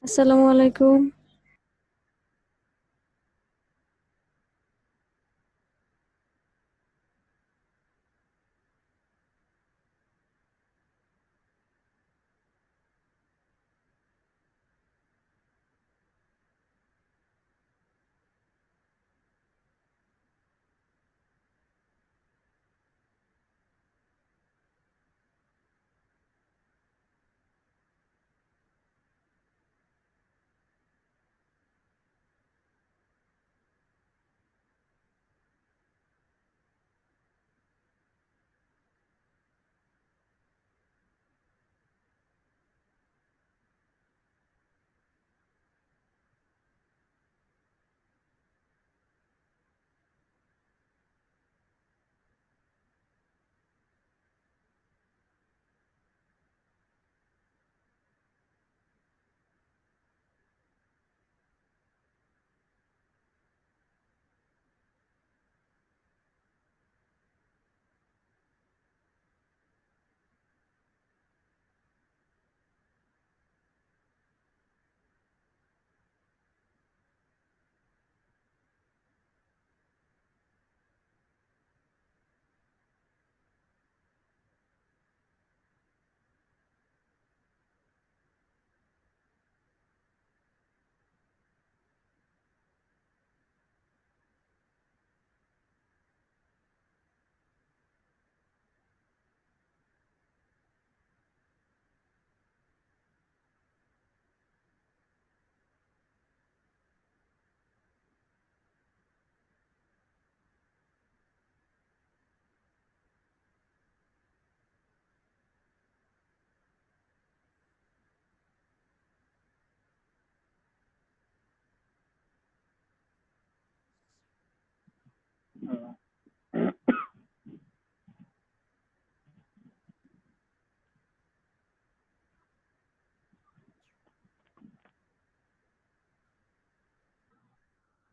আসসালামু আলাইকুম।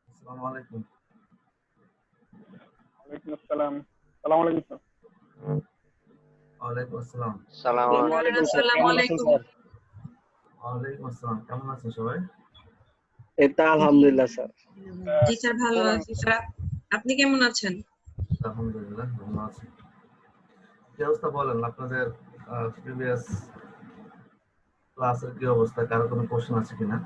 আসসালামু আলাইকুম। ওয়ালাইকুম আসসালাম। সালাম আলাইকুম স্যার। ওয়ালাইকুম আসসালাম। সালাম আসসালামু আলাইকুম। আলাইকুম স্যার, আসসালামু কেমন আছেন আলাইকুম। স্যার? ওয়ালাইকুম আসসালাম। কেমন আছেন সবাই? এই তো আলহামদুলিল্লাহ স্যার। জি স্যার, ভালো স্যার আছি স্যার। আপনি কেমন আছেন? আলহামদুলিল্লাহ ভালো আছি। কি অবস্থা বলেন, আপনাদের প্রিভিয়াস ক্লাসের কি অবস্থা? কারো কোনো কোশ্চেন আছে কিনা?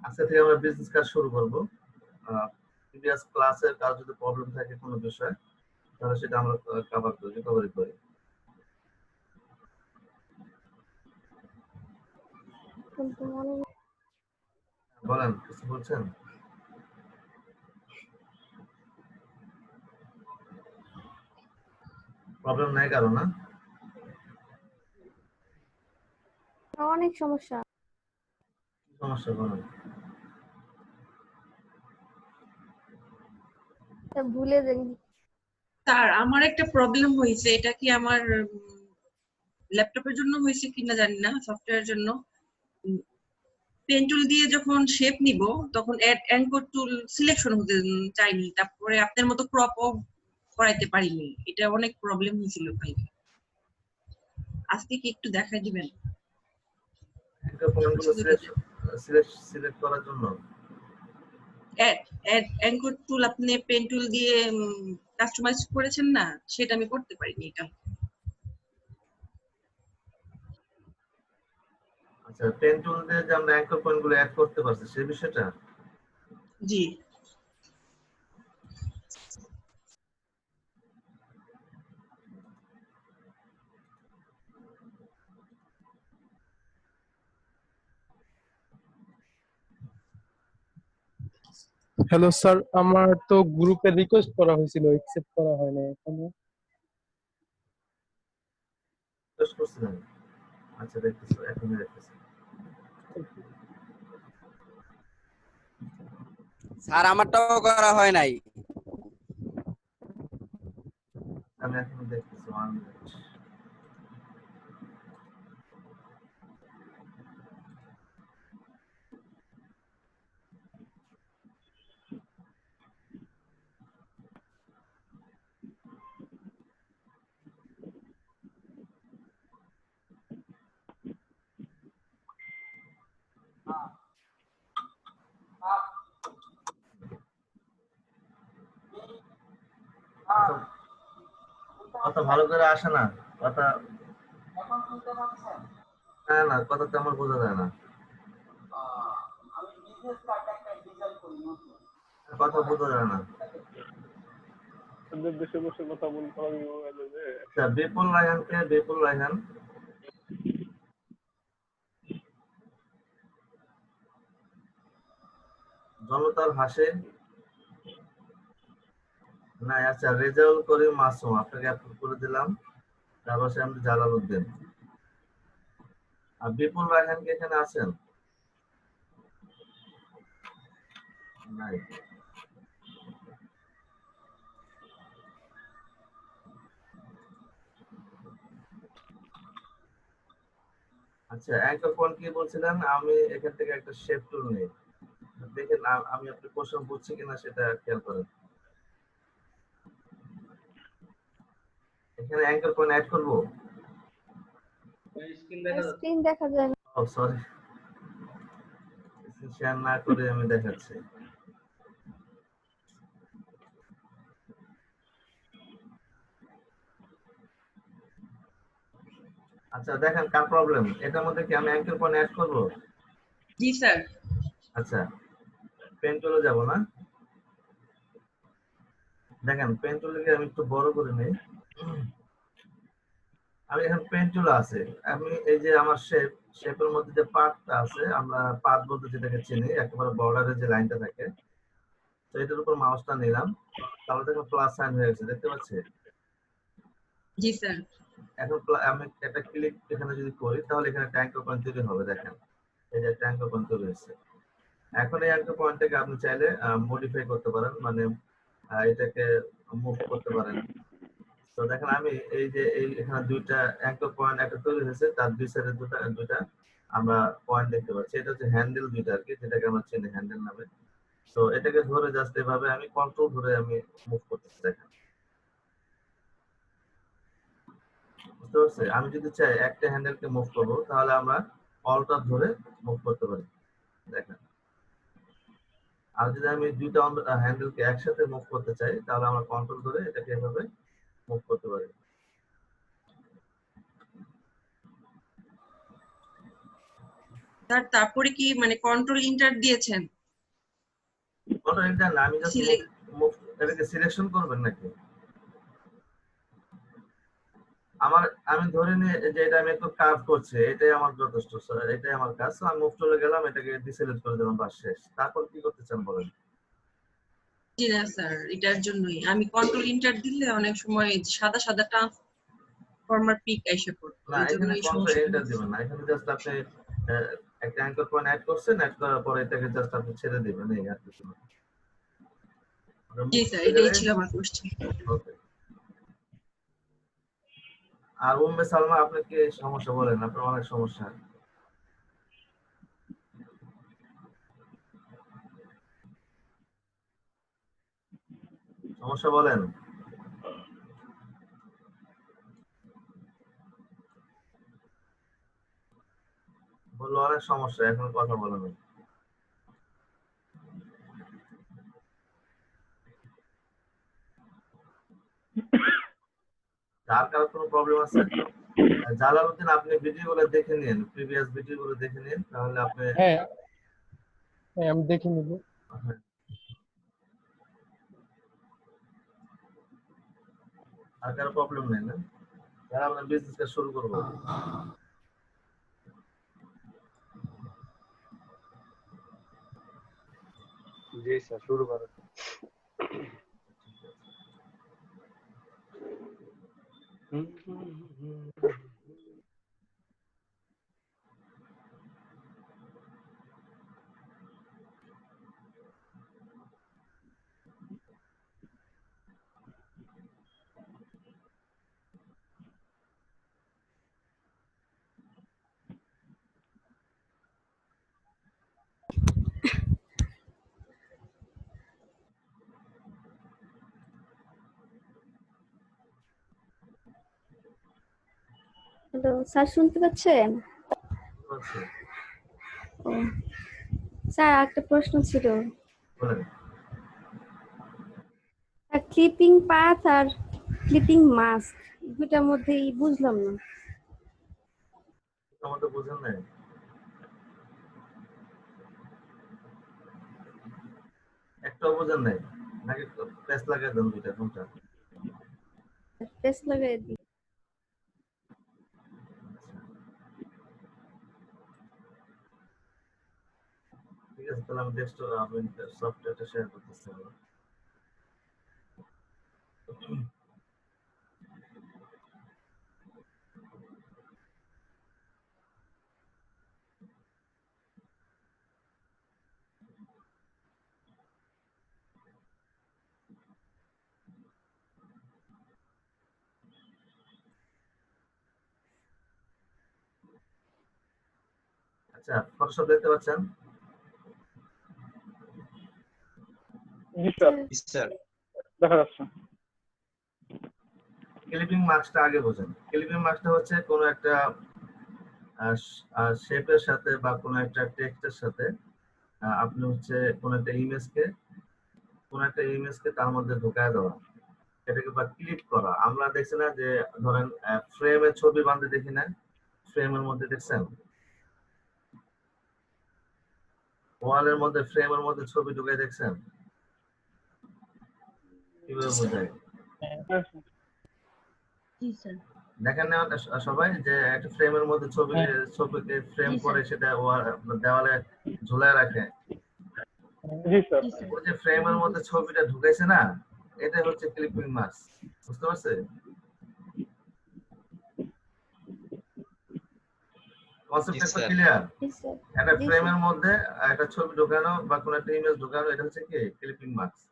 আজকে থেকে আমরা বিজনেস কাজ শুরু করব। প্রিভিয়াস ক্লাসের কারো যদি প্রবলেম থাকে কোনো বিষয়, তাহলে সেটা আমরা রিকভারি করি। বলেন, কিছু বলছেন? প্রবলেম নাই কারো না? অনেক সমস্যা। কি সমস্যা বলেন? ভুলে যাই। স্যার, আমার একটা প্রবলেম হয়েছে। এটা কি আমার ল্যাপটপের জন্য হয়েছে কিনা জানি না, সফটওয়্যারের জন্য। পেন টুল দিয়ে যখন শেপ নিব, তখন অ্যাড অ্যাঙ্কর টুল সিলেকশন হতে চাইনি। তারপরে আপনার মতো ক্রপও করাইতে পারিনি। এটা অনেক প্রবলেম হয়েছিল কালকে। আজকে কি একটু দেখাই দিবেন? একটা পয়েন্টগুলো সিলেক্ট করার জন্য অ্যাঙ্কর টুল আপনি পেন টুল দিয়ে কাস্টমাইজ করেছেন না, সেটা আমি করতে পারিনি এটা। আচ্ছা, পেন টুল দিয়ে যে আমরা অ্যাঙ্কর পয়েন্টগুলো অ্যাড করতে পারছি সেই বিষয়টা। জি। হ্যালো স্যার, আমার তো গ্রুপে রিকোয়েস্ট করা হয়েছিল, অ্যাকসেপ্ট করা হয় না এখনো। শেষ করছিলেন? আচ্ছা, দেখতেছি, এখনই দেখতেছি। স্যার আমারটাও করা হয় নাই। আমি এখনই দেখতেছি, 1 মিনিট। কথা ভালো করে আসে না, কথা না না, কথা তেমন বোঝা যায় না, কথা বোঝা যায় না। ওদের দেশে বসে কথা বলতে হবে মোবাইলে যে। আচ্ছা, বিপুল রায়হানকে, বিপুল রায়হান জনতার হাসে না। আচ্ছা, রেজাউল করিম মাসুম আপনাকে অ্যাপ্রুভ করে দিলাম। তারপর সে আমি জালালউদ্দিন। আর বিপুল রায়হান কি এখানে আছেন? নাই। আচ্ছা, অ্যাঙ্কর পয়েন্ট কি বলছিলেন? আমি এখান থেকে একটা শেপ টুল নেই, দেখেন আমি আপনি কোশ্চেন বুঝছি কিনা সেটা খেয়াল করেন। এখানে অ্যাঙ্কর পয়েন্ট অ্যাড করব। স্ক্রিন দেখা যায় না। ও সরি, শেয়ার না করে আমি দেখাচ্ছি। আচ্ছা, দেখেন কার প্রবলেম। এটার মধ্যে কি আমি অ্যাঙ্কর পয়েন্ট অ্যাড করব? জি স্যার। আচ্ছা, পেন টুলে যাব না। দেখেন পেন টুলকে আমি একটু বড় করে নেই। আমি এখন পেন টুল আছে, আমি এই যে আমার শেপের মধ্যে যে পাথটা আছে, আমরা পাথ বলতে যেটাকে চিনি, একেবারে বর্ডারে যে লাইনটা থাকে, তো এটার উপর মাউসটা নিলাম, তাহলে দেখুন প্লাস সাইন হয়ে গেছে, দেখতে পাচ্ছেন? জি স্যার। এখন আমি একটা ক্লিক এখানে যদি করি, তাহলে এখানে ট্যাঙ্ক পয়েন্ট তৈরি হবে। দেখেন এই যে ট্যাঙ্ক পয়েন্ট তৈরি হয়েছে। এখন এই অ্যাঙ্কর পয়েন্টটাকে আপনি চাইলে মডিফাই করতে পারেন, মানে এটাকে মুভ করতে পারেন। তো দেখেন আমি এই যে এই এখানে দুইটা অ্যাঙ্কর পয়েন্ট একটা তৈরি হয়েছে, তার দুই সাইডে দুইটা আমরা পয়েন্ট দেখতে পাচ্ছি। এটা হচ্ছে হ্যান্ডেল দুইটা আর কি, যেটাকে আমরা চিনি হ্যান্ডেল নামে। তো এটাকে ধরে জাস্ট এভাবে আমি কন্ট্রোল ধরে আমি মুভ করতেছি। দেখেন বুঝতে পারছি? আমি যদি চাই একটা হ্যান্ডেলকে মুভ করব, তাহলে আমরা অল্টার ধরে মুভ করতে পারি। দেখেন, আর যদি আমি দুইটা হ্যান্ডেলকে একসাথে মুভ করতে চাই, তাহলে আমরা কন্ট্রোল ধরে এটাকে এভাবে মুভ করতে পারি। স্যার তারপরে কি মানে কন্ট্রোল ইন্টার দিয়েছেন? কন্ট্রোল এটা না, আমি জাস্ট মুভ, এটাকে সিলেকশন করবেন নাকি? আমি ধরে নিয়ে যে এটা আমি একটু কার্ভ করছি, এটাই আমার যথেষ্ট স্যার, এটাই আমার কাজ। আমি মুভ চলে গেলাম, এটাকে ডিসিলেক্ট করে দিলাম, বাস শেষ। তারপর কি করতে চান বলেন? জি না স্যার, এটার জন্যই আমি কন্ট্রোল ইন্টার দিলে অনেক সময় সাদা সাদা ট্রান্সফরমার পিক এসে পড়ে, না, এই জন্য এখানে এই কন্ট্রোল সমস্যা। এন্টার দিবেন না, এখানে জাস্ট আপনি একটা অ্যাঙ্কর পয়েন্ট অ্যাড করছেন, অ্যাড করার পরে এটাকে জাস্ট আপনি ছেড়ে দিবেন, এই আর কিছু না। জি স্যার, এটাই ছিল আমার কোশ্চেন। ওকে। আর উম্মে সালমা, আপনি কি সমস্যা বলেন? আপনার অনেক সমস্যা। সমস্যা বলেন। বললো অনেক সমস্যা, এখন কথা বলেন। আর কারো কোনো প্রবলেম আছে? জালালউদ্দিন, আপনি ভিডিওগুলো দেখে নিন, প্রিভিয়াস ভিডিওগুলো দেখে নিন, তাহলে আপনি হ্যাঁ হ্যাঁ, আমি দেখে নিব। আর কারো প্রবলেম নেই না? তাহলে আমরা বিজনেসটা শুরু করব। জি স্যার, শুরু করুন। হ্যালো স্যার, শুনতে পাচ্ছেন? আচ্ছা, ও স্যার, একটা প্রশ্ন ছিল। বলেন। ক্লিপিং পাথ আর ক্লিপিং মাস্ক দুইটার মধ্যেই বুঝলাম না। আমাদের বুঝেন নাই? একটাও বুঝেন নাই নাকি? প্রেস লাগিয়ে দেন দুইটা, কোনটা? পেস্ট লাগাই দিই। ঠিক আছে, তাহলে আমি ডেস্কটপ আমি সফটওয়্যারটা শেয়ার করতেছি। আচ্ছা, ফটোশপ দেখতে পাচ্ছেন? জি স্যার, স্যার দেখা যাচ্ছে। ক্লিপিং মার্কসটা আগে বোঝেন। ক্লিপিং মার্কসটা হচ্ছে কোনো একটা শেপের সাথে বা কোনো একটা টেক্সটের সাথে আপনি হচ্ছে কোনো একটা ইমেজকে তার মধ্যে ঢোকায় দেওয়া, এটাকে বা ক্লিপ করা। আমরা দেখছি না যে ধরেন ফ্রেমে ছবি বাঁধতে দেখি না, ফ্রেমের মধ্যে দেখছেন, ওয়ালের মধ্যে ফ্রেমের মধ্যে ছবি ঢুকাই দেখছেন? কিভাবে বোঝায়? হ্যাঁ, দেখেন না সবাই যে একটা ফ্রেমের মধ্যে ছবিকে ফ্রেম করে সেটা দেওয়ালে ঝুলায় রাখে। জি স্যার। ওই যে ফ্রেমের মধ্যে ছবিটা ঢুকাইছে না, এটা হচ্ছে ক্লিপিং মার্কস। বুঝতে পারছে? কনসেপ্টটা স্যার ক্লিয়ার? জি স্যার। একটা জি ফ্রেমের স্যার। মধ্যে একটা ছবি ঢোকানো বা কোনো একটা ইমেজ ঢোকানো, এটা হচ্ছে কি ক্লিপিং মার্কস।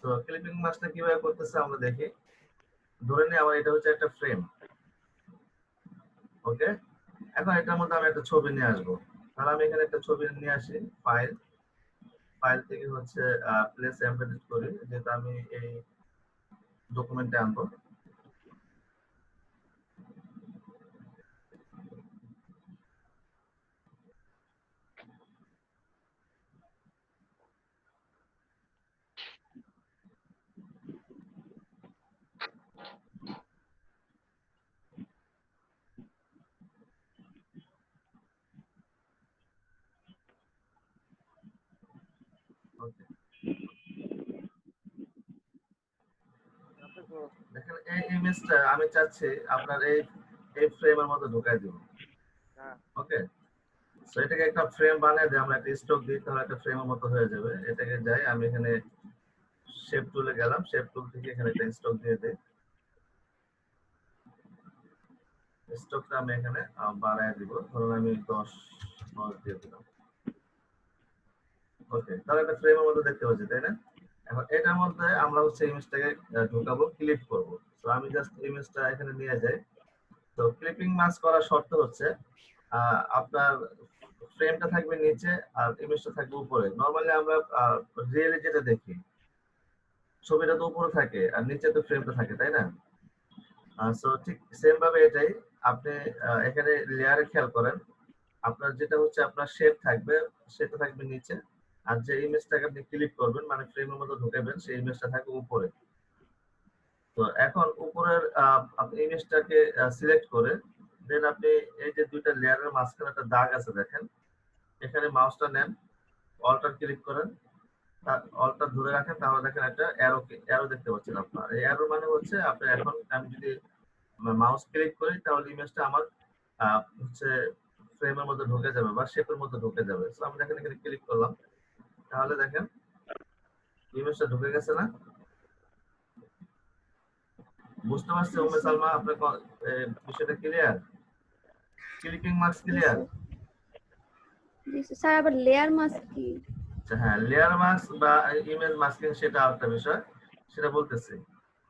তো ক্লিপিং মার্কসটা কিভাবে করতেছে আমরা দেখি। ধরে নিই আমার এটা হচ্ছে একটা ফ্রেম, ওকে? এখন এটার মধ্যে আমি একটা ছবি নিয়ে আসবো। তাহলে আমি এখানে একটা ছবি নিয়ে আসি, ফাইল থেকে হচ্ছে প্লেস এমবেডেড করি, যেটা আমি এই ডকুমেন্টে আনবো। ওকে, দেখেন এই ইমেজটা আমি চাচ্ছি আপনার এই ফ্রেমের মধ্যে ঢুকাই দিব। ওকে, সো এটাকে একটা ফ্রেম বানিয়ে দিই, আমরা একটা স্ট্রোক দিই, তাহলে একটা ফ্রেমের মতো হয়ে যাবে। এটাকে যাই আমি এখানে শেপ টুলে গেলাম, শেপ টুল থেকে এখানে একটা স্ট্রোক দিয়ে দিই। স্ট্রোকটা আমি এখানে বাড়ায় দিব, ধরুন আমি 10 দিয়ে দিলাম। ওকে, তাহলে একটা ফ্রেমের মতো দেখতে পাচ্ছি, তাই না? এখন এটার মধ্যে আমরা হচ্ছে ইমেজটাকে ঢোকাবো, ক্লিপ করব। তো আমি জাস্ট ইমেজটা এখানে নিয়ে যাই। তো ক্লিপিং মাস্ক করার শর্ত হচ্ছে আপনার ফ্রেমটা থাকবে নিচে আর ইমেজটা থাকবে উপরে। নরমালি আমরা রিয়েলি যেটা দেখি, ছবিটা তো উপরে থাকে আর নিচে তো ফ্রেমটা থাকে, তাই না? সো ঠিক সেম ভাবে এটাই আপনি এখানে লেয়ারে খেয়াল করেন। আপনার যেটা হচ্ছে আপনার শেপ থাকবে, সেটা থাকবে নিচে, আর যে ইমেজটাকে আপনি ক্লিক করবেন মানে ফ্রেমের মধ্যে ঢুকাবেন, সেই ইমেজটা থাকবে উপরে। তো এখন উপরের আপনি ইমেজটাকে সিলেক্ট করে দেন আপনি এই যে দুইটা লেয়ারের মাঝখানে একটা দাগ আছে দেখেন, এখানে মাউসটা নেন, অল্টার ক্লিক করেন, অল্টার ধরে রাখেন, তাহলে দেখেন একটা অ্যারো দেখতে পাচ্ছেন। আপনার এই অ্যারো মানে হচ্ছে আপনি এখন আমি যদি মাউস ক্লিক করি তাহলে ইমেজটা আমার হচ্ছে ফ্রেমের মধ্যে ঢুকে যাবে বা শেপের মধ্যে ঢুকে যাবে। তো আমি দেখেন এখানে ক্লিক করলাম, তাহলে দেখেন ইমেজটা ঢুকে গেছে না? বুঝতে পারছি উম্মে সালমা? আপনার বিষয়টা ক্লিয়ার? ক্লিপিং মার্কস জি ক্লিয়ার? স্যার। জি স্যার। স্যার আবার লেয়ার মাস্ক কি? আচ্ছা, হ্যাঁ, লেয়ার মাস্ক বা ইমেজ মাস্কিং সেটা আরেকটা বিষয়, সেটা বলতেছি।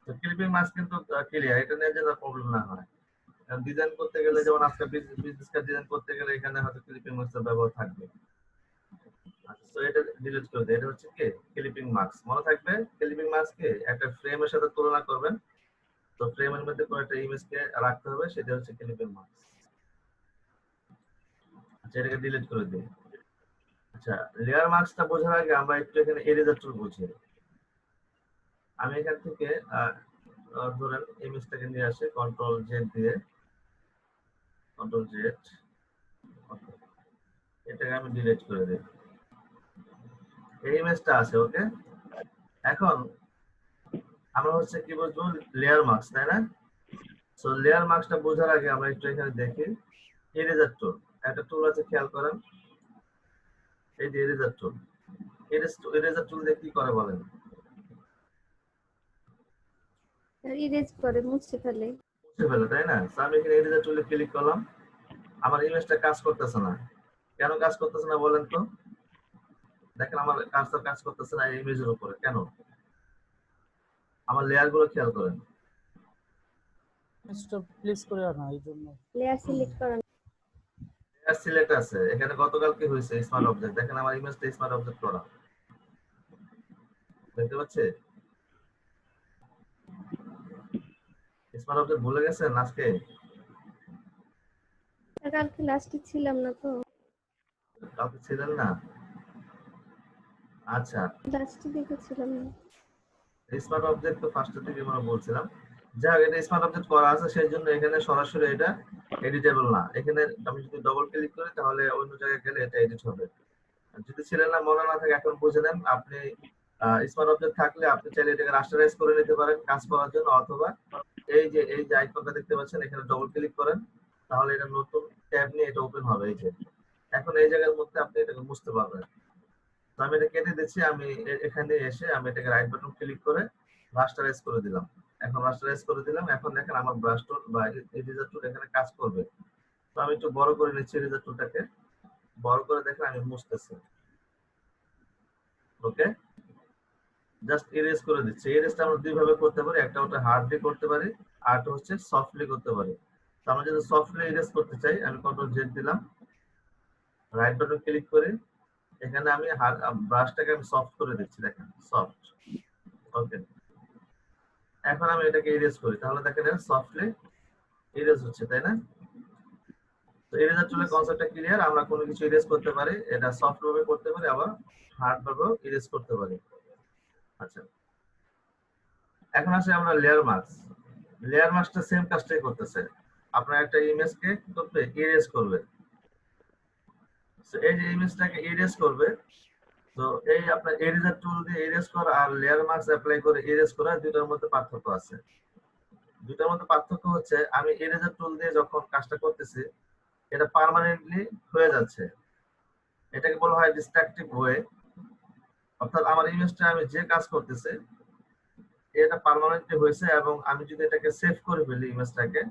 তো ক্লিপিং মাস্ক কিন্তু ক্লিয়ার, এটা নিয়ে যেন প্রবলেম না হয়। ডিজাইন করতে গেলে যেমন আজকে বিজনেস কার্ড ডিজাইন করতে গেলে এখানে হয়তো ক্লিপিং মার্কসের ব্যবহার থাকবে। তো এটা ডিলিট করে দিই। এটা হচ্ছে কি ক্লিপিং মার্কস। মনে থাকবে ক্লিপিং মার্কসকে একটা ফ্রেমের সাথে তুলনা করবেন। তো ফ্রেমের মধ্যে কোনো একটা ইমেজকে রাখতে হবে, সেটা হচ্ছে ক্লিপিং মার্কস। আচ্ছা, এটাকে ডিলিট করে দিই। আচ্ছা, লেয়ার মার্কসটা বোঝার আগে আমরা একটু এখানে এরেজার টুল বুঝি। আমি এখান থেকে ধরেন ইমেজটাকে নিয়ে আসে কন্ট্রোল জেড দিয়ে, কন্ট্রোল জেড, এটাকে আমি ডিলিট করে দিই। এই ইমেজটা আছে, ওকে। এখন আমরা হচ্ছে কি বুঝবো, লেয়ার মাস্ক, তাই না? সো লেয়ার মাস্কটা বোঝার আগে আমরা একটু এখানে দেখি ইরেজার টুল, একটা টুল আছে খেয়াল করেন, এই যে ইরেজার টুল। ইরেজার টুল দিয়ে কি করে বলেন? ইরেজ করে মুছে ফেলে। মুছে ফেলে, তাই না? সো আমি এখানে ইরেজার টুলে ক্লিক করলাম, আমার ইমেজটা কাজ করতেছে না। কেন কাজ করতেছে না বলেন তো? দেখেন আমার কার্সর কাজ করতেছে না এই ইমেজের উপরে, কেন? আমার লেয়ার গুলো খেয়াল করেন। স্টপ প্লেস করে না এই জন্য লেয়ার সিলেক্ট করা। লেয়ার সিলেক্ট আছে এখানে, গতকাল কি হয়েছে স্মার্ট অবজেক্ট, দেখেন আমার ইমেজটা স্মার্ট অবজেক্ট করা, দেখতে পাচ্ছে? স্মার্ট অবজেক্ট ভুলে গেছেন আজকে? কালকে লাস্টে ছিলাম না তো, কাউকে ছিলেন না? আচ্ছা, লাস্টে দেখেছিলাম না। স্মার্ট অবজেক্ট তো ফার্স্টের দিকে আমরা বলছিলাম। যাই হোক, এটা স্মার্ট অবজেক্ট করা আছে, সেই জন্য এখানে সরাসরি এটা এডিটেবল না। এখানে আমি যদি ডবল ক্লিক করি তাহলে অন্য জায়গায় গেলে এটা এডিট হবে। যদি ছিলেন না, মনে না থাকে, এখন বুঝে নেন। আপনি স্মার্ট অবজেক্ট থাকলে আপনি চাইলে এটাকে রাস্টারাইজ করে নিতে পারেন কাজ করার জন্য, অথবা এই যে আইকনটা দেখতে পাচ্ছেন এখানে ডবল ক্লিক করেন, তাহলে এটা নতুন ট্যাব নিয়ে এটা ওপেন হবে। এই যে এখন এই জায়গার মধ্যে আপনি এটাকে বুঝতে পারবেন। তো আমি এটা কেটে দিচ্ছি, আমি এখানে এসে আমি এটাকে রাইট বাটন ক্লিক করে রাস্টারাইজ করে দিলাম। এখন রাস্টারাইজ করে দিলাম, এখন দেখেন আমার ব্রাশ টুল বা ইরেজার টুল এখানে কাজ করবে। তো আমি একটু বড় করে নিচ্ছি ইরেজার টুলটাকে, বড় করে দেখেন আমি মুছতেছি, ওকে। জাস্ট ইরেজ করে দিচ্ছি। ইরেজটা আমরা দুই ভাবে করতে পারি, একটা ওটা হার্ডলি করতে পারি, আর একটা হচ্ছে সফটলি করতে পারি। তো আমরা যদি সফটলি ইরেজ করতে চাই, আমি কন্ট্রোল জেড দিলাম, রাইট বাটন ক্লিক করে এখানে আমি ব্রাশটাকে আমি সফট করে দিচ্ছি, দেখেন সফট, ওকে। এখন আমি এটাকে ইরেজ করি, তাহলে দেখেন সফটলি ইরেজ হচ্ছে, তাই না? তো ইরেজার টুলের কনসেপ্টটা ক্লিয়ার। আমরা কোনো কিছু ইরেজ করতে পারি, এটা সফট ভাবে করতে পারি, আবার হার্ড ভাবেও ইরেজ করতে পারি। আচ্ছা, এখন আসে আমরা লেয়ার মাস্ক। লেয়ার মাস্কটা সেম কাজটাই করতেছে। আপনার একটা ইমেজকে কি করবে, ইরেজ করবে। তো এই যে ইমেজটাকে ইরেজ করবে, তো এই আপনার ইরেজার টুল দিয়ে ইরেজ করা আর লেয়ার মাস্ক অ্যাপ্লাই করে ইরেজ করা, দুটোর মধ্যে পার্থক্য আছে। দুটোর মধ্যে পার্থক্য হচ্ছে, আমি ইরেজার টুল দিয়ে যখন কাজটা করতেছি এটা পার্মানেন্টলি হয়ে যাচ্ছে, এটাকে বলা হয় ডিস্ট্রাকটিভ ওয়ে। অর্থাৎ আমার ইমেজটা আমি যে কাজ করতেছি এটা পার্মানেন্টলি হয়েছে, এবং আমি যদি এটাকে সেভ করে ফেলি ইমেজটাকে,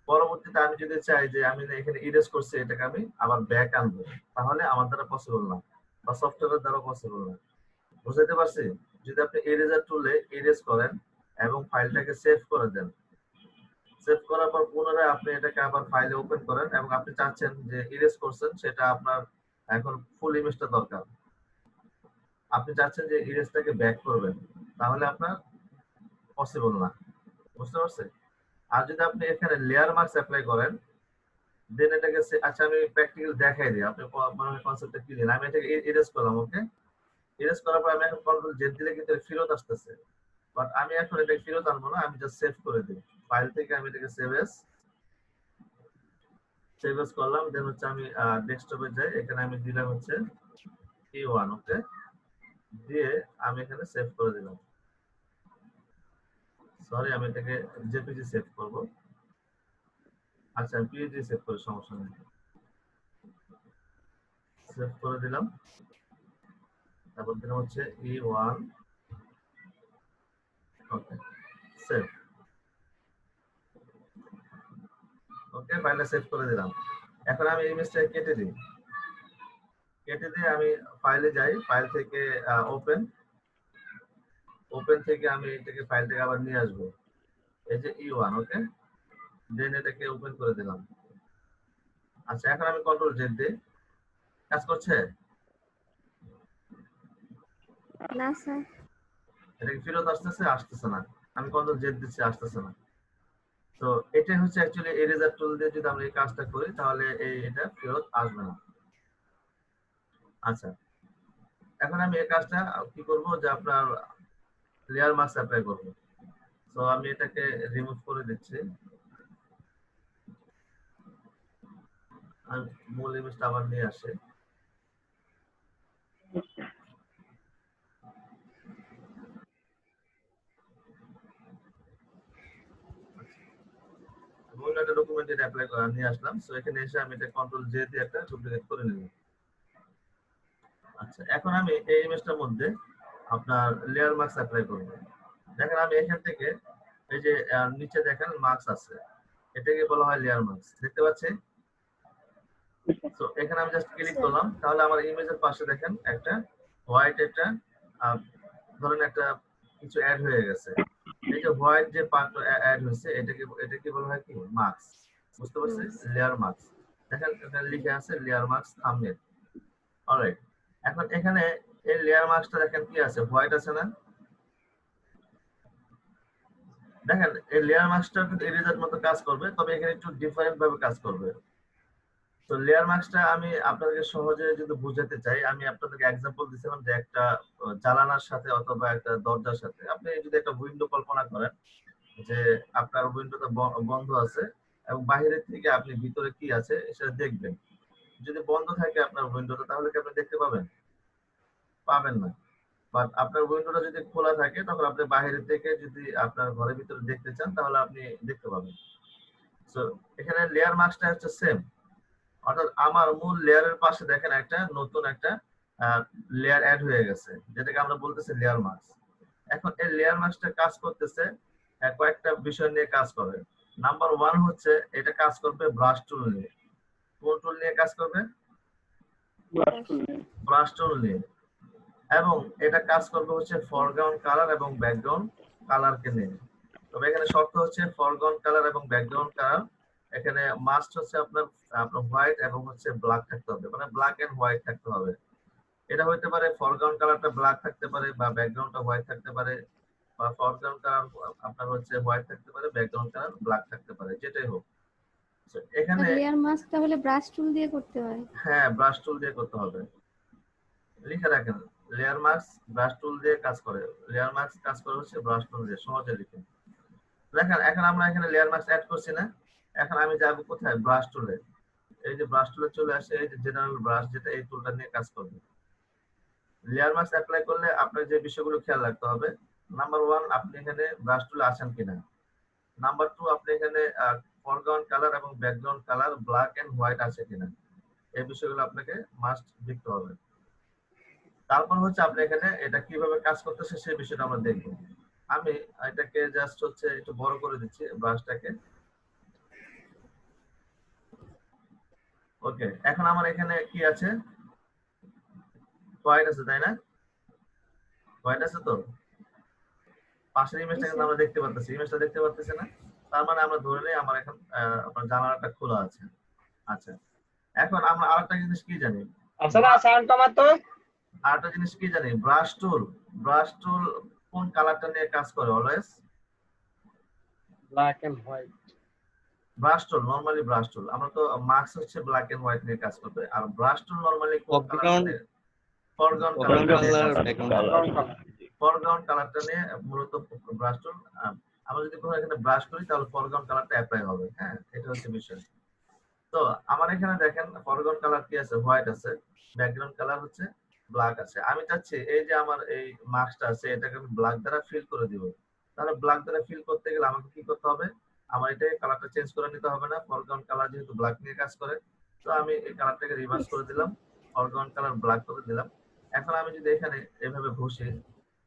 পরবর্তীতে আমি যদি চাই যে আমি এখানে ইরেজ করছি এটাকে আমি আবার ব্যাক আনবো, তাহলে আমার দ্বারা পসিবল না, বা সফটওয়্যারের দ্বারা পসিবল না। বুঝতে পারছি? যদি আপনি ইরেজার টুলে ইরেজ করেন এবং ফাইলটাকে সেভ করে দেন, সেভ করার পর পুনরায় আপনি এটাকে আবার ফাইলে ওপেন করেন, এবং আপনি চাচ্ছেন যে ইরেজ করছেন সেটা আপনার এখন ফুল ইমেজটা দরকার, আপনি চাচ্ছেন যে ইরেজটাকে ব্যাক করবেন, তাহলে আপনার পসিবল না। বুঝতে পারছেন? আর যদি আপনি এখানে লেয়ার মাস্ক অ্যাপ্লাই করেন, দেন এটাকে আচ্ছা আমি প্র্যাকটিক্যাল দেখাই দিই, আপনি মানে কনসেপ্টটা ক্লিয়ার। আমি এটাকে ইরেজ করলাম, ওকে। ইরেজ করার পর আমি এখন কন্ট্রোল জেড দিলে কিন্তু ফেরত আসতেছে, বাট আমি এখন এটাকে ফেরত আনবো না, আমি জাস্ট সেভ করে দিই। ফাইল থেকে আমি এটাকে সেভ এস করলাম, দেন হচ্ছে আমি ডেস্কটপে যাই, এখানে আমি দিলাম হচ্ছে E1, ওকে, দিয়ে আমি এখানে সেভ করে দিলাম। সরি, আমি এটাকে জেপিজি সেভ করব। আচ্ছা, আমি পিএনজি সেভ করি, সমস্যা নেই। সেভ করে দিলাম, তারপর দিলাম হচ্ছে E1, ওকে, সেভ, ওকে, ফাইলটা সেভ করে দিলাম। এখন আমি ইমেজটা কেটে দিই, কেটে দিয়ে আমি ফাইলে যাই, ফাইল থেকে ওপেন থেকে আমি এটাকে ফাইলটাকে আবার নিয়ে আসবো, এই যে E1, ওকে, দেন এটাকে ওপেন করে দিলাম। আচ্ছা, এখন আমি কন্ট্রোল জেড দিই, কাজ করছে? না স্যার, এটা কি ফেরত আসতেছে না। আমি কন্ট্রোল জেড দিচ্ছি, আসতেছে না। তো এটাই হচ্ছে অ্যাকচুয়ালি ইরেজার টুল দিয়ে যদি আমরা এই কাজটা করি তাহলে এটা ফেরত আসবে না। আচ্ছা, এখন আমি এই কাজটা কি করব, যে আপনার লেয়ার মাস্ক অ্যাপ্লাই করব। তো আমি এটাকে রিমুভ করে দিচ্ছি। আমি মূল ইমেজটা আবার নিয়ে আসি। মূল একটা ডকুমেন্ট অ্যাপ্লাই নিয়ে আসলাম। সো এখানে এসে আমি এটা কন্ট্রোল জে দিয়ে একটা ডুপ্লিকেট করে নিলাম। আচ্ছা, এখন আমি এই ইমেজটার মধ্যে আপনার লেয়ার মার্কস অ্যাপ্লাই করব। দেখেন আমি এখান থেকে এই যে নিচে দেখেন মার্কস আছে, এটাকে বলা হয় লেয়ার মার্কস, দেখতে পাচ্ছেন? তো এখানে আমি জাস্ট ক্লিক করলাম, তাহলে আমার ইমেজের পাশে দেখেন একটা হোয়াইট একটা ধরেন একটা কিছু অ্যাড হয়ে গেছে। এই যে হোয়াইট যে পার্ট অ্যাড হয়েছে এটাকে বলা হয় কি মার্কস, বুঝতে পারছেন? Layer marks. দেখেন এখানে লিখে আছে লেয়ার মার্কস থাম্বনেল। অলরাইট, এখন এখানে এই লেয়ার মার্কসটা দেখেন কি আছে, হোয়াইট আছে না? দেখেন এই লেয়ার মার্কসটা কিন্তু এরিজার মতো কাজ করবে, তবে এখানে একটু ডিফারেন্ট ভাবে কাজ করবে। তো লেয়ার মার্কসটা আমি আপনাদেরকে সহজে যদি বুঝাতে চাই, আমি আপনাদেরকে এক্সাম্পল দিছিলাম যে একটা জানালার সাথে অথবা একটা দরজার সাথে আপনি যদি একটা উইন্ডো কল্পনা করেন যে আপনার উইন্ডোটা বন্ধ আছে এবং বাইরের থেকে আপনি ভিতরে কি আছে সেটা দেখবেন। যদি বন্ধ থাকে আপনার উইন্ডোটা, তাহলে কি আপনি দেখতে পাবেন? পাবেন না। বাট আপনার উইন্ডোটা যদি খোলা থাকে তখন আপনি বাইরে থেকে যদি আপনার ঘরের ভিতরে দেখতে চান তাহলে আপনি দেখতে পাবেন। সো এখানে লেয়ার মার্কসটা হচ্ছে সেম, অর্থাৎ আমার মূল লেয়ারের পাশে দেখেন একটা নতুন একটা লেয়ার অ্যাড হয়ে গেছে, যেটাকে আমরা বলতেছি লেয়ার মার্কস। এখন এই লেয়ার মার্কসটা কাজ করতেছে কয়েকটা বিষয় নিয়ে কাজ করে। নাম্বার 1 হচ্ছে এটা কাজ করবে ব্রাশ টুল নিয়ে। কোন টুল নিয়ে কাজ করবে? ব্রাশ টুল নিয়ে। এবং এটা কাজ করবে হচ্ছে ফরগ্রাউন্ড কালার এবং ব্যাকগ্রাউন্ড কালারকে নিয়ে। তবে এখানে শর্ত হচ্ছে ফরগ্রাউন্ড কালার এবং ব্যাকগ্রাউন্ড কালার এখানে মাস্ট হচ্ছে আপনার হোয়াইট এবং হচ্ছে ব্ল্যাক থাকতে হবে, মানে ব্ল্যাক এন্ড হোয়াইট থাকতে হবে। এটা হইতে পারে ফরগ্রাউন্ড কালারটা ব্ল্যাক থাকতে পারে বা ব্যাকগ্রাউন্ডটা হোয়াইট থাকতে পারে, বা ফরগ্রাউন্ড কালার আপনার হচ্ছে হোয়াইট থাকতে পারে, ব্যাকগ্রাউন্ড কালার ব্ল্যাক থাকতে পারে, যেটাই হোক। এখানে লেয়ার মাস্ক তাহলে ব্রাশ টুল দিয়ে করতে হয়? হ্যাঁ, ব্রাশ টুল দিয়ে করতে হবে। লিখে রাখেন লেয়ার মার্কস ব্রাশ টুল দিয়ে কাজ করে। লেয়ার মার্কস কাজ করে হচ্ছে ব্রাশ টুল দিয়ে, সহজে লিখেন। দেখেন এখন আমরা এখানে লেয়ার মার্কস অ্যাড করছি না, এখন আমি যাব কোথায়? ব্রাশ টুলে। এই যে ব্রাশ টুলে চলে আসে, এই যে জেনারেল ব্রাশ, যেটা এই টুলটা নিয়ে কাজ করবে। লেয়ার মার্কস অ্যাপ্লাই করলে আপনার যে বিষয়গুলো খেয়াল রাখতে হবে, নাম্বার 1 আপনি এখানে ব্রাশ টুলে আসেন কিনা। নাম্বার 2 আপনি এখানে ফরগ্রাউন্ড কালার এবং background colour black and white আছে কিনা, এই বিষয়গুলো আপনাকে মাস্ট দেখতে হবে। তারপর হচ্ছে আপনি এখানে এটা কিভাবে কাজ করতেছে সেই বিষয়টা আমরা দেখব। আমি এটাকে জাস্ট হচ্ছে একটু বড় করে দিচ্ছি ব্রাশটাকে। ওকে, এখন আমার এখানে কি আছে? হোয়াইট আছে, তাই না? হোয়াইট আছে তো? পাশের ইমেজটা কিন্তু আমরা দেখতে পাচ্ছি, ইমেজটা দেখতে পাচ্ছি না? তার মানে আমরা ধরে নেই আমার এখন আপনার জানালাটা খোলা আছে। আচ্ছা, এখন আমরা আরেকটা জিনিস কি জানি? আসলে সাউন্ড কমাতো তো। আরেকটা জিনিস কি জানি? ব্রাশ টুল। ব্রাশ টুল কোন কালারটা নিয়ে কাজ করে always? Black and white. Brush tool normally, brush tool আমরা তো মার্কস হচ্ছে ব্ল্যাক এন্ড হোয়াইট নিয়ে কাজ করবে, আর ব্রাশ টুল নরমালি কোন কালার নিয়ে? ফরগ্রাউন্ড ফরগ্রাউন্ড কালারটা নিয়ে মূলত ব্রাশ টুল। আমরা যদি কোনো এখানে ব্রাশ করি তাহলে ফরগ্রাউন্ড কালারটা অ্যাপ্লাই হবে। হ্যাঁ, এটা হচ্ছে বিষয়। তো আমার এখানে দেখেন ফরগ্রাউন্ড কালার কি আছে? হোয়াইট আছে। ব্যাকগ্রাউন্ড কালার হচ্ছে ব্ল্যাক আছে। আমি চাচ্ছি এই যে আমার এই মার্কসটা আছে এটাকে আমি ব্ল্যাক দ্বারা ফিল করে দিব। তাহলে ব্ল্যাক দ্বারা ফিল করতে গেলে আমাকে কি করতে হবে? আমার এটাকে কালারটা চেঞ্জ করে নিতে হবে না? ফরগ্রাউন্ড কালার যেহেতু ব্ল্যাক নিয়ে কাজ করে, তো আমি এই কালারটাকে রিভার্স করে দিলাম, ফরগ্রাউন্ড কালার ব্ল্যাক করে দিলাম। এখন আমি যদি এখানে এভাবে ঘষি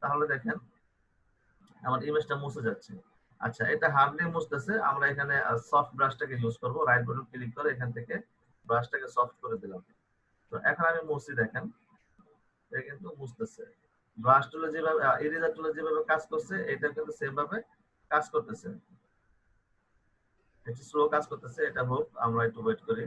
তাহলে দেখেন আমার ইমেজটা মুছে যাচ্ছে। আচ্ছা, এটা হার্ডলি মুছতেছে, আমরা এখানে সফট ব্রাশটাকে ইউজ করব। রাইট বাটন ক্লিক করে এখান থেকে ব্রাশটাকে সফট করে দিলাম। তো এখন আমি মুছি, দেখেন এটা কিন্তু মুছতেছে। ব্রাশ টুলে যেভাবে ইরেজার টুলে যেভাবে কাজ করছে এটা কিন্তু সেম ভাবে কাজ করতেছে। একটু স্লো কাজ করতেছে, এটা হোক, আমরা একটু ওয়েট করি।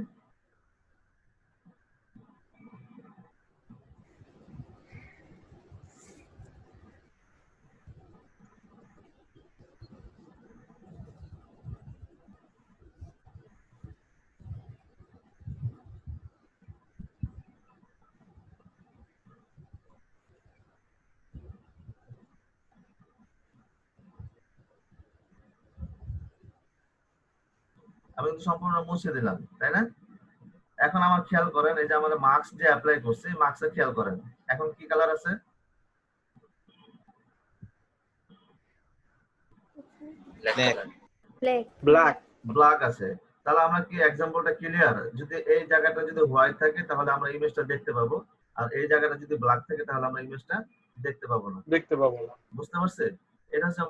আমি কিন্তু সম্পূর্ণ মুছে দিলাম, তাই না? এখন আমার খেয়াল করেন, এই যে আমাদের মার্কস যে অ্যাপ্লাই করছি, মার্কসে খেয়াল করেন এখন কি কালার আছে? ব্ল্যাক। ব্ল্যাক। ব্ল্যাক আছে। তাহলে আমরা কি এক্সাম্পলটা ক্লিয়ার? যদি এই জায়গাটা যদি হোয়াইট থাকে তাহলে আমরা ইমেজটা দেখতে পাবো, আর এই জায়গাটা যদি ব্ল্যাক থাকে তাহলে আমরা ইমেজটা দেখতে পাবো না। দেখতে পাবো না। বুঝতে পারছেন? এটা হচ্ছে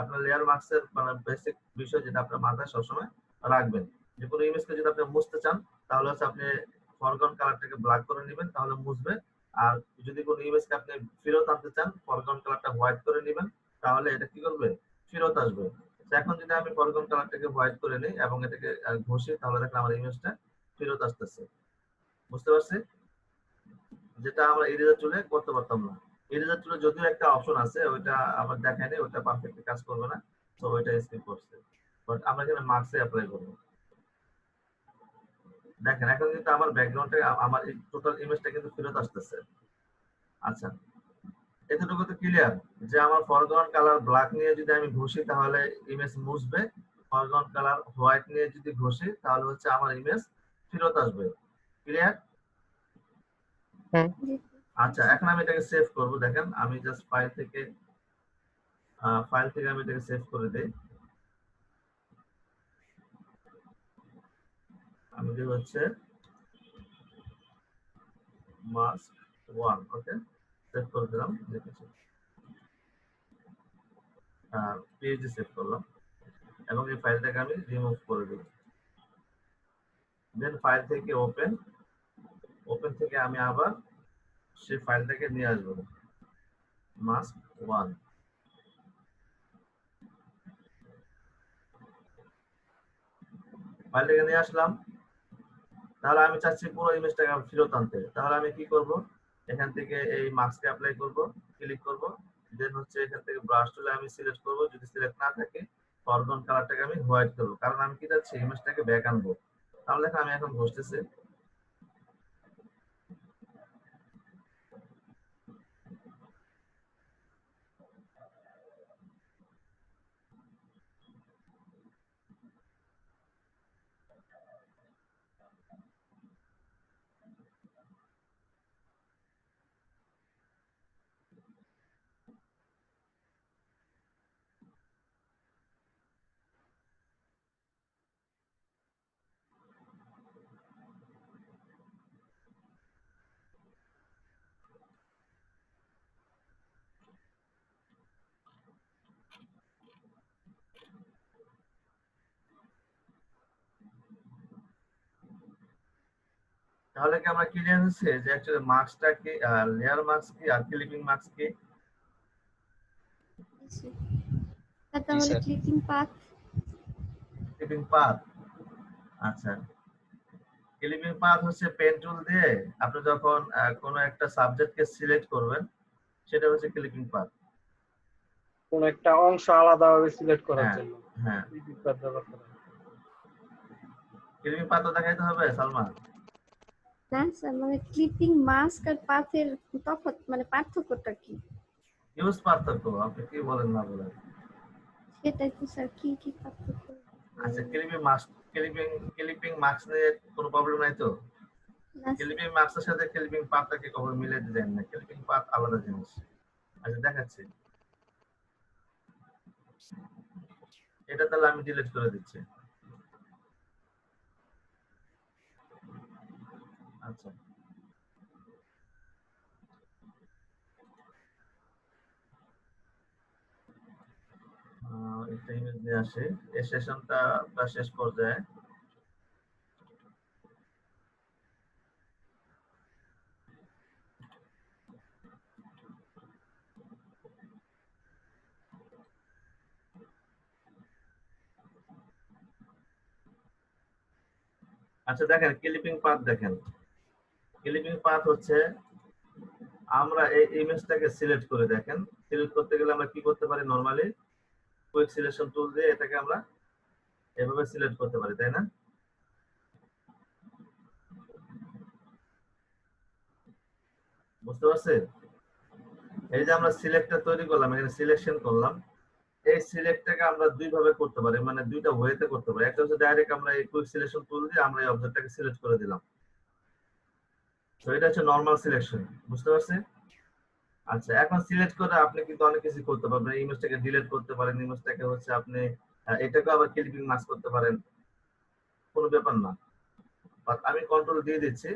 আপনার লেয়ার মার্কসের মানে বেসিক বিষয়, যেটা আপনার মাথায় সবসময় রাখবেন। যে কোনো ইমেজকে যদি আপনি মুছতে চান তাহলে হচ্ছে আপনি ফরগ্রাউন্ড কালারটাকে ব্ল্যাক করে নেবেন, তাহলে মুছবে। আর যদি কোনো ইমেজকে আপনি ফেরত আনতে চান, ফরগ্রাউন্ড কালারটা হোয়াইট করে নেবেন, তাহলে এটা কি করবে? ফেরত আসবে। এখন যদি আমি ফরগ্রাউন্ড কালারটাকে হোয়াইট করে নিই এবং এটাকে ঘষি, তাহলে দেখেন আমার ইমেজটা ফেরত আসতেছে। বুঝতে পারছি? যেটা আমরা ইরেজার টুলে করতে পারতাম না। ইরেজার টুলে যদিও একটা অপশন আছে, ওইটা আমার দেখায় নেই, ওটা পারফেক্টলি কাজ করবে না, তো ওইটা স্কিপ করছে। বাট আমরা এখানে মার্কসে অ্যাপ্লাই করব। দেখেন এখন কিন্তু আমার ব্যাকগ্রাউন্ডে আমার এই টোটাল ইমেজটা কিন্তু ফেরত আসতেছে। আচ্ছা, এতটুকু তো ক্লিয়ার যে আমার ফরগ্রাউন্ড কালার ব্ল্যাক নিয়ে যদি আমি ঘষি তাহলে ইমেজ মুছবে, ফরগ্রাউন্ড কালার হোয়াইট নিয়ে যদি ঘষি তাহলে হচ্ছে আমার ইমেজ ফেরত আসবে। ক্লিয়ার? আচ্ছা, এখন আমি এটাকে সেভ করব। দেখেন আমি জাস্ট ফাইল থেকে আমি এটাকে সেভ করে দেই। আমি দেব হচ্ছে মাস্ক 1। ওকে, সেভ করে দিলাম। দেখেছি পেজে সেভ করলাম এবং এই ফাইলটাকে আমি রিমুভ করে দেব। দেন ফাইল থেকে ওপেন থেকে আমি আবার সেই ফাইলটাকে নিয়ে আসবো, মাস্ক 1। ফাইলটাকে নিয়ে আসলাম। তাহলে আমি চাচ্ছি পুরো ইমেজটাকে ফেরত আনতে। তাহলে আমি কি করব? এখান থেকে এই মাস্ককে অ্যাপ্লাই করব, ক্লিক করব, দেন হচ্ছে এখান থেকে ব্রাশ টুলে আমি সিলেক্ট করব। যদি সিলেক্ট না থাকে ফরগ্রাউন্ড কালারটাকে আমি হোয়াইট করব, কারণ আমি কি চাচ্ছি ইমেজটাকে ব্যাক আনবো। তাহলে দেখেন আমি এখন ঘষতেছি। তাহলে কি আমরা ক্লিয়ার হচ্ছে যে অ্যাকচুয়ালি মার্কসটা কি, লেয়ার মার্কস কি আর ক্লিপিং মার্কস কি? তাহলে ক্লিকিং পাথ। Clipping path. আচ্ছা, ক্লিপিং পাথ হচ্ছে পেন টুল দিয়ে আপনি যখন কোনো একটা সাবজেক্টকে সিলেক্ট করবেন, সেটা হচ্ছে ক্লিপিং পাথ। কোন একটা অংশ আলাদাভাবে সিলেক্ট করার হ্যাঁ, জন্য হ্যাঁ। ক্লিপিং পাথ ব্যবহার করা হয়। ক্লিপিং পাথ দেখাইতে হবে সালমান? না স্যার, মানে ক্লিপিং মাস্ক আর পাথের তফাৎ মানে পার্থক্যটা কি? ইউজ পার্থক্য আপনি কি বলেন না বলেন? সেটাই তো স্যার, কি কি পার্থক্য? আচ্ছা, ক্লিপিং মার্কস নিয়ে কোনো প্রবলেম নাই তো? না স্যার। ক্লিপিং মার্কসের সাথে ক্লিপিং পাথটাকে কখনো মিলাইতে দেন না, ক্লিপিং পাথ আলাদা জিনিস। আচ্ছা দেখাচ্ছি, এটা তাহলে আমি ডিলিট করে দিচ্ছি। আচ্ছা, একটা ইমেজ নিয়ে আসি। এই সেশনটা প্রায় শেষ পর্যায়ে। আচ্ছা দেখেন ক্লিপিং পাথ, দেখেন ক্লিপিং পাথ হচ্ছে আমরা এই ইমেজটাকে সিলেক্ট করে, দেখেন সিলেক্ট করতে গেলে আমরা কি করতে পারি? নরমালি কুইক সিলেকশন টুল দিয়ে এটাকে আমরা এভাবে সিলেক্ট করতে পারি, তাই না? বুঝতে পারছেন? এই যে আমরা সিলেক্টর তৈরি করলাম, এখানে সিলেকশন করলাম, এই সিলেক্টটাকে আমরা দুই ভাবে করতে পারি, মানে দুইটা ওয়েতে করতে পারি। একটা হচ্ছে ডাইরেক্ট আমরা এই কুইক সিলেকশন টুল দিয়ে আমরা এই অবজেক্টটাকে সিলেক্ট করে দিলাম। তো এটা হচ্ছে নরমাল সিলেকশন, বুঝতে পারছেন? আচ্ছা, এখন সিলেক্ট করে আপনি কিন্তু অনেক কিছু করতে পারবেন। ইমেজটাকে ডিলিট করতে পারেন, ইমেজটাকে হচ্ছে আপনি এটাকে আবার ক্লিপিং মাস্ক করতে পারেন, কোনো ব্যাপার না। বাট আমি কন্ট্রোল দিয়ে দিচ্ছি।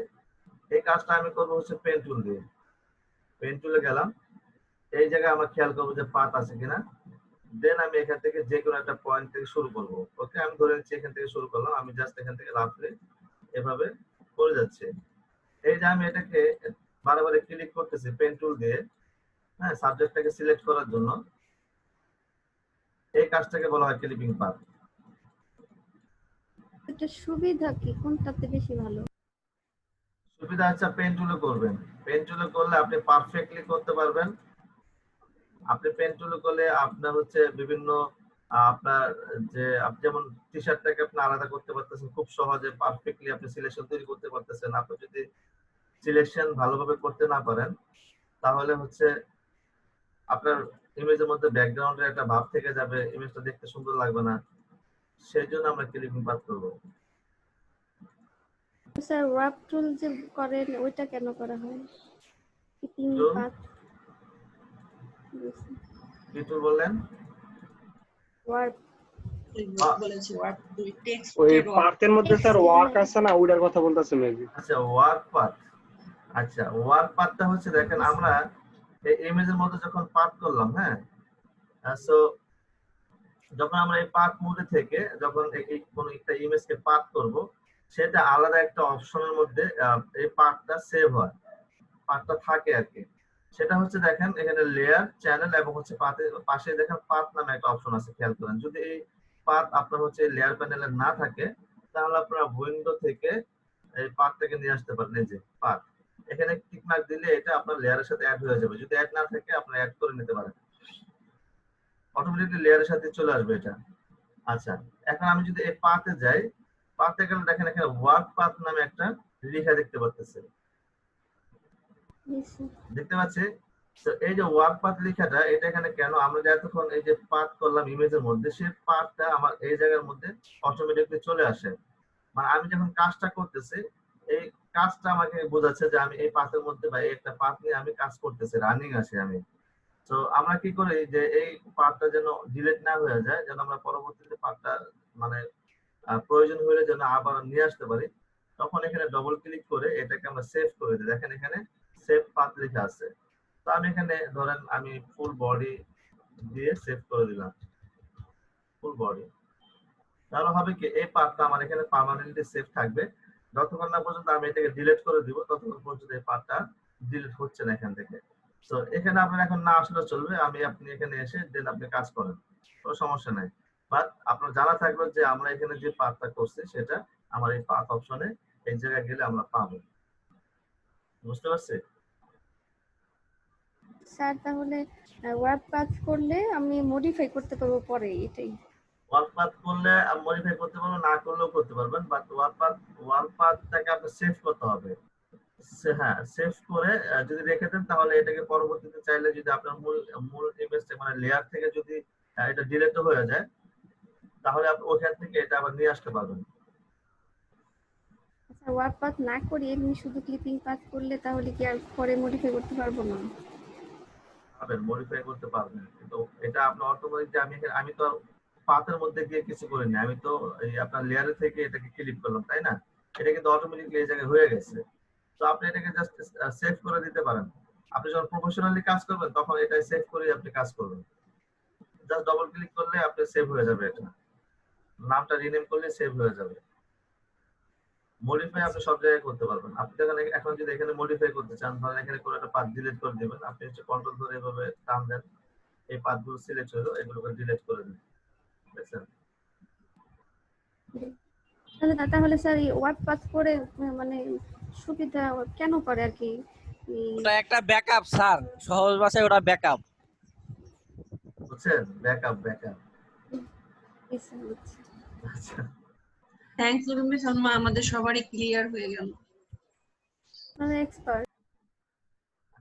এই কাজটা আমি করবো হচ্ছে পেন টুল দিয়ে। পেন টুলে গেলাম, এই জায়গায় আমরা খেয়াল করবো যে পাত আছে কিনা। দেন আমি এখান থেকে যে কোনো একটা পয়েন্ট থেকে শুরু করব। ওকে, আমি ধরে নিচ্ছি এখান থেকে শুরু করলাম, আমি জাস্ট এখান থেকে রাফলি এভাবে করে যাচ্ছি। এই যে আমি এটাকে বারবার ক্লিক করতেছি পেন টুল দিয়ে, হ্যাঁ, সাবজেক্টটাকে সিলেক্ট করার জন্য। এই কাজটাকে বলা হয় ক্লিপিং পাথ। এটা সুবিধা কি, কোনটাতে বেশি ভালো? সুবিধা হচ্ছে পেন টুলে করবেন। পেন টুলে করলে আপনি পারফেক্টলি করতে পারবেন। আপনি পেন টুলে করলে আপনার হচ্ছে বিভিন্ন আপনার যে আপনি যেমন টি শার্টটাকে আপনি আলাদা করতে পারতেছেন খুব সহজে, পারফেক্টলি আপনি সিলেকশন তৈরি করতে পারতেছেন। আপনি যদি সিলেকশন ভালোভাবে করতে না পারেন তাহলে হচ্ছে আপনার ইমেজের মধ্যে ব্যাকগ্রাউন্ডের একটা ভাব থেকে যাবে, ইমেজটা দেখতে সুন্দর লাগবে না। সেই জন্য আমরা ক্লিপিং পাথ করব। স্যার ওয়ার্প টুল যে করেন ওইটা কেন করা হয়? ক্লিপিং টুল? পাথ কি টুল বললেন? ওয়ার্প বলেছি ওয়ার্ক টেক্সট ওই পার্টের মধ্যে স্যার ওয়ার্ক আছে না, ওইটার কথা বলতেছে মেবি। আচ্ছা, ওয়ার্ক পাথ। আচ্ছা, ওয়ার্ক পাথটা হচ্ছে দেখেন আমরা এই ইমেজের মধ্যে যখন পাথ করলাম, হ্যাঁ, সো যখন আমরা এই পাথ মোডে থেকে যখন এই কোন একটা ইমেজকে পাথ করব, সেটা আলাদা একটা অপশনের মধ্যে এই পাথটা সেভ হয়, পাথটা থাকে আর কি। সেটা হচ্ছে দেখেন এখানে লেয়ার, চ্যানেল এবং হচ্ছে পাথের পাশে দেখেন পাথ নামে একটা অপশন আছে, খেয়াল করেন। যদি এই পাথ আপনার হচ্ছে লেয়ার প্যানেলে না থাকে তাহলে আপনারা উইন্ডো থেকে এই পাথটাকে নিয়ে আসতে পারেন। এই যে পাথ, এখানে টিক মার্ক দিলে এটা আপনার লেয়ারের সাথে অ্যাড হয়ে যাবে। যদি অ্যাড না থাকে আপনি অ্যাড করে নিতে পারেন, অটোমেটিকলি লেয়ারের সাথে চলে আসবে এটা। আচ্ছা, এখন আমি যদি এই পাথে যাই, পাথে গেলে দেখেন এখানে ওয়ার্ক পাথ নামে একটা লেখা দেখতে পাচ্ছেন, দেখতে পাচ্ছি। তো এই যে ওয়ার্ক পাথ লেখাটা, এটা এখানে কেন? আমরা যে এতক্ষণ এই যে পাথ করলাম ইমেজের মধ্যে, সেই পাথটা আমার এই জায়গার মধ্যে অটোমেটিকলি চলে আসে। মানে আমি যখন কাজটা করতেছি, এই কাজটা আমাকে বোঝাচ্ছে যে আমি এই পাথের মধ্যে বা এই একটা পাথ নিয়ে আমি কাজ করতেছি, রানিং আছে আমি। তো আমরা কি করি যে এই পাথটা যেন ডিলিট না হয়ে যায়, যেন আমরা পরবর্তীতে পাথটা মানে প্রয়োজন হলে যেন আবার নিয়ে আসতে পারি, তখন এখানে ডবল ক্লিক করে এটাকে আমরা সেভ করে দিই। দেখেন এখানে সেভ পাথ লেখা আছে। তো আমি এখানে ধরেন আমি ফুল বডি দিয়ে সেভ করে দিলাম, ফুল বডি। তাহলে হবে কি এই পাথটা আমার এখানে পার্মানেন্টলি সেভ থাকবে। যতক্ষণ না পর্যন্ত আমি এটাকে ডিলিট করে দিব ততক্ষণ পর্যন্ত এই পাথটা ডিলিট হচ্ছে না এখান থেকে। তো এখানে আপনার এখন না আসলে চলবে, আপনি এখানে এসে দেন আপনি কাজ করেন, কোনো সমস্যা নাই। বাট আপনার জানা থাকবে যে আমরা এখানে যে পাথটা করছি সেটা আমার এই পাথ অপশনে এই জায়গায় গেলে আমরা পাবো। বুঝতে পারছি? স্যার তাহলে ওয়ার্প পাথ করলে আমি মডিফাই করতে পারবো পরে, এটাই? ওয়ার্ক পাথ করলে মডিফাই করতে পারবেন, না করলেও করতে পারবেন। বাট ওয়ার্ক পাথটাকে আপনি সেভ করতে হবে। হ্যাঁ, সেভ করে যদি রেখে দেন তাহলে এটাকে পরবর্তীতে চাইলে যদি আপনার মূল ইমেজটা মানে লেয়ার থেকে যদি এটা ডিলিট হয়ে যায় তাহলে আপনি ওখান থেকে এটা আবার নিয়ে আসতে পারবেন। আচ্ছা, ওয়ার্প পাথ না করি এমনি শুধু ক্লিপিং পাথ করলে তাহলে কি আর পরে মডিফাই করতে পারবো না? পারবেন, মডিফাই করতে পারবেন, কিন্তু এটা আপনার অটোমেটিক যে আমি তো পাথের মধ্যে গিয়ে কিছু করিনি, আমি তো এই আপনার লেয়ারে থেকে এটাকে ক্লিক করলাম, তাই না? এটা কিন্তু অটোমেটিকলি এই জায়গায় হয়ে গেছে। তো আপনি এটাকে জাস্ট সেভ করে দিতে পারেন। আপনি যখন প্রফেশনালি কাজ করবেন তখন এটা সেভ করে আপনি কাজ করবেন। জাস্ট ডবল ক্লিক করলে আপনি সেভ হয়ে যাবে, এটা নামটা রিনেম করলে সেভ হয়ে যাবে। মডিফাই আপনি সব জায়গায় করতে পারবেন। আপনি এখন যদি এখানে মডিফাই করতে চান, ধরেন এখানে কোনো একটা পাথ ডিলিট করে দিবেন, আপনি হচ্ছে কন্ট্রোল ধরে এভাবে টান দেন, এই পাথগুলো সিলেক্ট হলো, এগুলোকে ডিলিট করে দিন, দেখছেন? তাহলে স্যার এই ওয়ার্প পাথ করে মানে সুবিধা কেন করে আর কি? ওটা একটা ব্যাকআপ স্যার, সহজ ভাষায় ওটা ব্যাকআপ। বুঝছেন? ব্যাকআপ। আচ্ছা, থ্যাঙ্কস উর্মি সালমা, আমাদের সবারই ক্লিয়ার হয়ে গেল। এক্সপার্ট।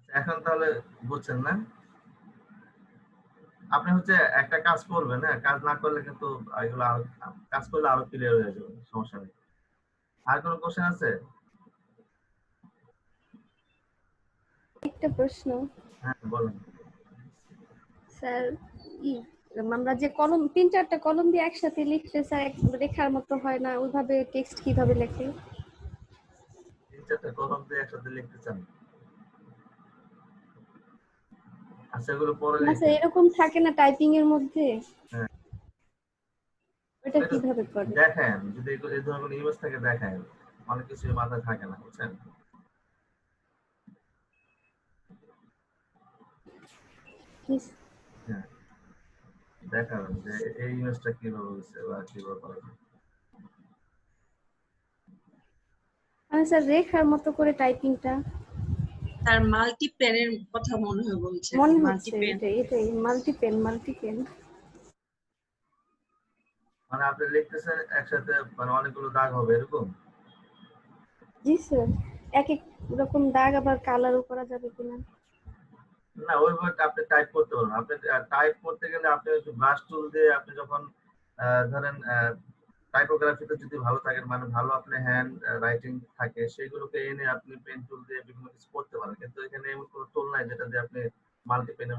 এখন তাহলে বুঝছেন না? আপনি হচ্ছে একটা কাজ করবেন, হ্যাঁ, কাজ না করলে কিন্তু এগুলো কাজ করলে আরো ক্লিয়ার হয়ে যাবে, সমস্যা নেই। আর কোনো কোশ্চেন আছে? একটা প্রশ্ন হ্যাঁ বলুন। স্যার, আমরা যে কলম 3-4টা কলম দিয়ে একসাথে লিখলে স্যার এক রেখার মতো হয় না, ওইভাবে টেক্সট কিভাবে লেখে? 3-4টা কলম দিয়ে একসাথে লিখতে চান? আচ্ছা, এগুলো পরে না স্যার, লিখেন। এরকম থাকে না টাইপিং এর মধ্যে, হ্যাঁ, ওটা কিভাবে করে? দেখেন যদি এই ধরনের কোনো ইমেজ থাকে দেখেন, অনেক কিছু মাথায় থাকে না, বুঝছেন? হ্যাঁ, দেখাবেন যে এই ইমেজটা কিভাবে হচ্ছে বা কিভাবে করা যায়। আমি স্যার রেখার মতো করে টাইপিংটা তার মাল্টি পেনের কথা মনে হয় বলছে, মনে মাল্টি হচ্ছে, পেন। এটাই মাল্টিপেন। মানে আপনি লিখতেছেন একসাথে, মানে অনেকগুলো দাগ হবে এরকম? জি স্যার, এক এক রকম দাগ আবার কালারও করা যাবে কিনা? না, ওইভাবে আপনি টাইপ করতে পারবেন। আপনি টাইপ করতে গেলে আপনি ব্রাশ টুল দিয়ে আপনি যখন ধরেন টাইপোগ্রাফিতে যদি ভালো থাকেন, মানে ভালো আপনি হ্যান্ড রাইটিং থাকে, সেগুলোকে এনে আপনি পেন টুল দিয়ে বিভিন্ন কিছু করতে পারেন, কিন্তু এখানে এমন কোনো টুল নাই যেটা দিয়ে আপনি মাল্টি পেনের